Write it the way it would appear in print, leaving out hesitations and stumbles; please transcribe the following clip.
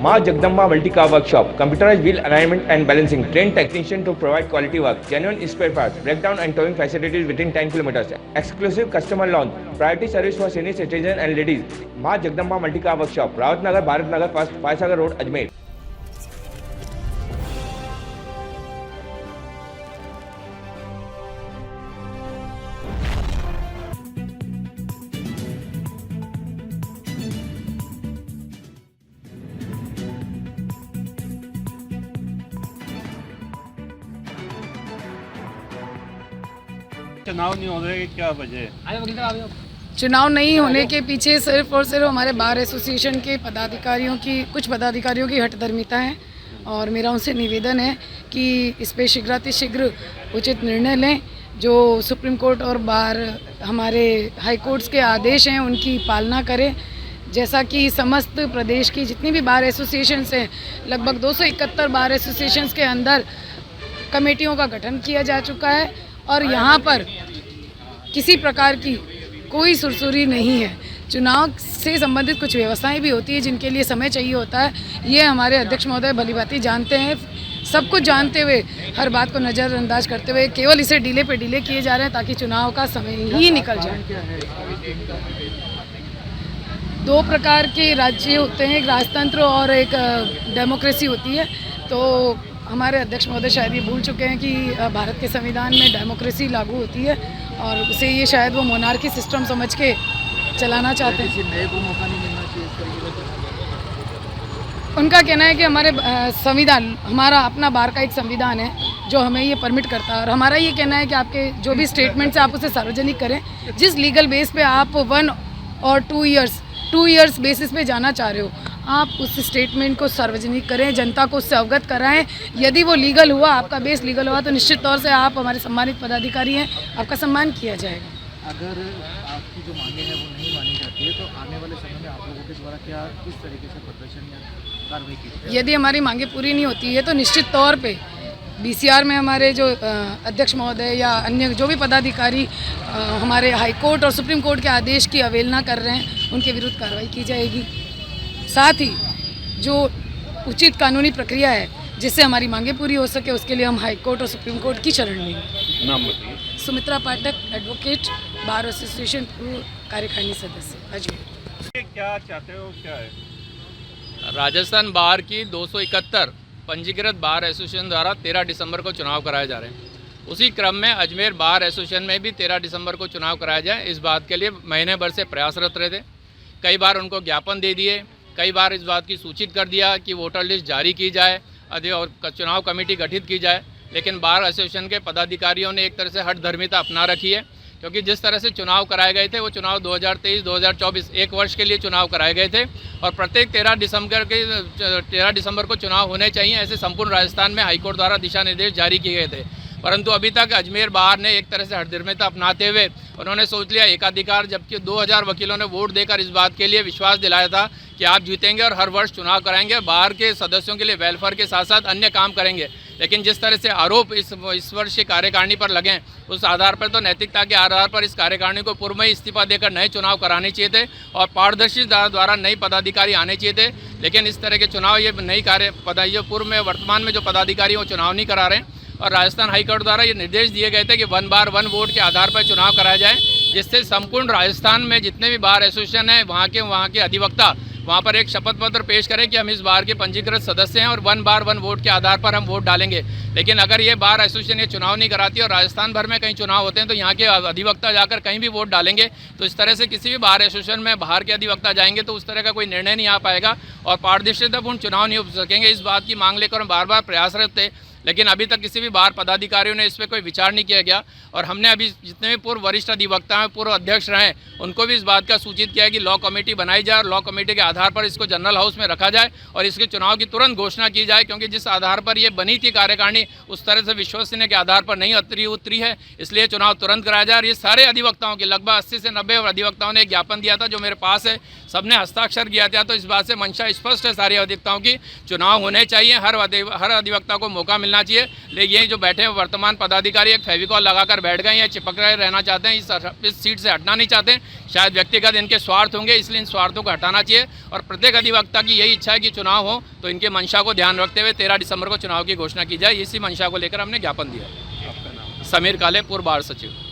माँ Jagdamba Multi Car Workshop, computerized wheel alignment and balancing, trained technician to provide quality work, genuine spare parts, breakdown and towing facilities within 10 kilometers, exclusive customer lounge, priority service for senior citizens and ladies. माँ Jagdamba Multi Car Workshop, Rawat Nagar, Bharat Nagar, first Foy Sagar road, Ajmer. चुनाव नहीं होने की क्या वजह है? चुनाव नहीं होने के पीछे सिर्फ और सिर्फ हमारे बार एसोसिएशन के कुछ पदाधिकारियों की हठधर्मिता है और मेरा उनसे निवेदन है कि इस पर शीघ्रातिशीघ्र उचित निर्णय लें। जो सुप्रीम कोर्ट और बार हमारे हाई कोर्ट्स के आदेश हैं उनकी पालना करें। जैसा कि समस्त प्रदेश की जितनी भी बार एसोसिएशंस हैं, लगभग 271 बार एसोसिएशंस के अंदर कमेटियों का गठन किया जा चुका है और यहाँ पर किसी प्रकार की कोई सुरसुरी नहीं है। चुनाव से संबंधित कुछ व्यवस्थाएं भी होती है जिनके लिए समय चाहिए होता है। ये हमारे अध्यक्ष महोदय भलीभांति जानते हैं। सब कुछ जानते हुए, हर बात को नज़रअंदाज करते हुए केवल इसे डिले पे डिले किए जा रहे हैं ताकि चुनाव का समय ही निकल जाए। दो प्रकार के राज्य होते हैं, एक राजतंत्र और एक डेमोक्रेसी होती है। तो हमारे अध्यक्ष महोदय शायद ये भूल चुके हैं कि भारत के संविधान में डेमोक्रेसी लागू होती है और उसे ये शायद वो मोनार्की सिस्टम समझ के चलाना चाहते हैं। नए को मौका नहीं मिलना चाहिए। उनका कहना है कि हमारे संविधान, हमारा अपना बार का एक संविधान है जो हमें ये परमिट करता है और हमारा ये कहना है कि आपके जो भी स्टेटमेंट्स है आप उसे सार्वजनिक करें। जिस लीगल बेस पे आप 1 और 2 ईयर्स बेसिस पे जाना चाह रहे हो, आप उस स्टेटमेंट को सार्वजनिक करें, जनता को उससे अवगत कराएं। यदि वो लीगल हुआ, आपका बेस लीगल हुआ, तो निश्चित तौर से आप हमारे सम्मानित पदाधिकारी हैं, आपका सम्मान किया जाएगा। अगर आपकी जो मांगे हैं वो नहीं मानी जाती है तो आने वाले समय में आप लोगों के द्वारा क्या किस तरीके से प्रदर्शन या कार्रवाई की जाएगी? यदि हमारी मांगे पूरी नहीं होती है तो निश्चित तौर पे BCR में हमारे जो अध्यक्ष महोदय या अन्य जो भी पदाधिकारी हमारे हाई कोर्ट और सुप्रीम कोर्ट के आदेश की अवहेलना कर रहे हैं उनके विरुद्ध कार्रवाई की जाएगी। साथ ही जो उचित कानूनी प्रक्रिया है जिससे हमारी मांगे पूरी हो सके, उसके लिए हम हाई कोर्ट और सुप्रीम कोर्ट की शरण लेंगे। नाम बताइए। सुमित्रा पाठक, एडवोकेट, बार एसोसिएशन पूर्व कार्यकारिणी सदस्य, अजमेर। क्या चाहते हो, क्या है? राजस्थान बार की 271 पंजीकृत बार एसोसिएशन द्वारा 13 दिसंबर को चुनाव कराए जा रहे हैं। उसी क्रम में अजमेर बार एसोसिएशन में भी 13 दिसंबर को चुनाव कराया जाए, इस बात के लिए महीने भर से प्रयासरत रहे थे। कई बार उनको ज्ञापन दे दिए, कई बार इस बात की सूचित कर दिया कि वोटर लिस्ट जारी की जाए और चुनाव कमेटी गठित की जाए, लेकिन बार एसोसिएशन के पदाधिकारियों ने एक तरह से हठधर्मिता अपना रखी है। क्योंकि जिस तरह से चुनाव कराए गए थे वो चुनाव 2023-2024 एक वर्ष के लिए चुनाव कराए गए थे और प्रत्येक 13 दिसंबर को चुनाव होने चाहिए, ऐसे संपूर्ण राजस्थान में हाईकोर्ट द्वारा दिशा निर्देश जारी किए गए थे। परंतु अभी तक अजमेर बार ने एक तरह से हठधर्मिता अपनाते हुए उन्होंने सोच लिया एकाधिकार, जबकि 2000 वकीलों ने वोट देकर इस बात के लिए विश्वास दिलाया था कि आप जीतेंगे और हर वर्ष चुनाव कराएंगे, बार के सदस्यों के लिए वेलफेयर के साथ साथ अन्य काम करेंगे। लेकिन जिस तरह से आरोप इस वर्ष की कार्यकारिणी पर लगे, उस आधार पर तो नैतिकता के आधार पर इस कार्यकारिणी को पूर्व में इस्तीफा देकर नए चुनाव कराने चाहिए थे और पारदर्शी द्वारा नए पदाधिकारी आने चाहिए थे। लेकिन इस तरह के चुनाव ये पूर्व में वर्तमान में जो पदाधिकारी वो चुनाव नहीं करा रहे हैं और राजस्थान हाईकोर्ट द्वारा ये निर्देश दिए गए थे कि 1 बार 1 वोट के आधार पर चुनाव कराया जाए, जिससे संपूर्ण राजस्थान में जितने भी बार एसोसिएशन हैं वहाँ के अधिवक्ता वहाँ पर एक शपथ पत्र पेश करें कि हम इस बार के पंजीकृत सदस्य हैं और 1 बार 1 वोट के आधार पर हम वोट डालेंगे। लेकिन अगर ये बार एसोसिएशन ये चुनाव नहीं कराती और राजस्थान भर में कहीं चुनाव होते हैं तो यहाँ के अधिवक्ता जाकर कहीं भी वोट डालेंगे, तो इस तरह से किसी भी बार एसोसिएशन में बाहर के अधिवक्ता जाएंगे तो उस तरह का कोई निर्णय नहीं आ पाएगा और पारदर्शितापूर्ण चुनाव नहीं हो सकेंगे। इस बात की मांग लेकर हम बार बार प्रयासरत थे, लेकिन अभी तक किसी भी बार पदाधिकारियों ने इस पर कोई विचार नहीं किया गया और हमने अभी जितने भी पूर्व वरिष्ठ अधिवक्ता हैं, पूर्व अध्यक्ष रहे, उनको भी इस बात का सूचित किया है कि लॉ कमेटी बनाई जाए और लॉ कमेटी के आधार पर इसको जनरल हाउस में रखा जाए और इसके चुनाव की तुरंत घोषणा की जाए। क्योंकि जिस आधार पर ये बनी थी कार्यकारिणी उस तरह से विश्वसनीय के आधार पर नहीं उतरी है, इसलिए चुनाव तुरंत कराया जाए। और ये सारे अधिवक्ताओं के लगभग 80 से 90 अधिवक्ताओं ने एक ज्ञापन दिया था जो मेरे पास है, सबने हस्ताक्षर किया था। तो इस बात से मंशा स्पष्ट है सारे अधिवक्ताओं की, चुनाव होने चाहिए, हर अधिवक्ता को मौका मिलना मिलना चाहिए। लेकिन ये जो बैठे हुए वर्तमान पदाधिकारी एक फेविकॉल लगाकर बैठ गए या चिपक रहे रहना चाहते हैं, इस सीट से हटना नहीं चाहते। शायद व्यक्तिगत इनके स्वार्थ होंगे, इसलिए इन स्वार्थों को हटाना चाहिए। और प्रत्येक अधिवक्ता की यही इच्छा है कि चुनाव हो, तो इनके मंशा को ध्यान रखते हुए 13 दिसंबर को चुनाव की घोषणा की जाए। इसी मंशा को लेकर हमने ज्ञापन दिया। आपका नाम? समीर काले, पूर्व बार सचिव।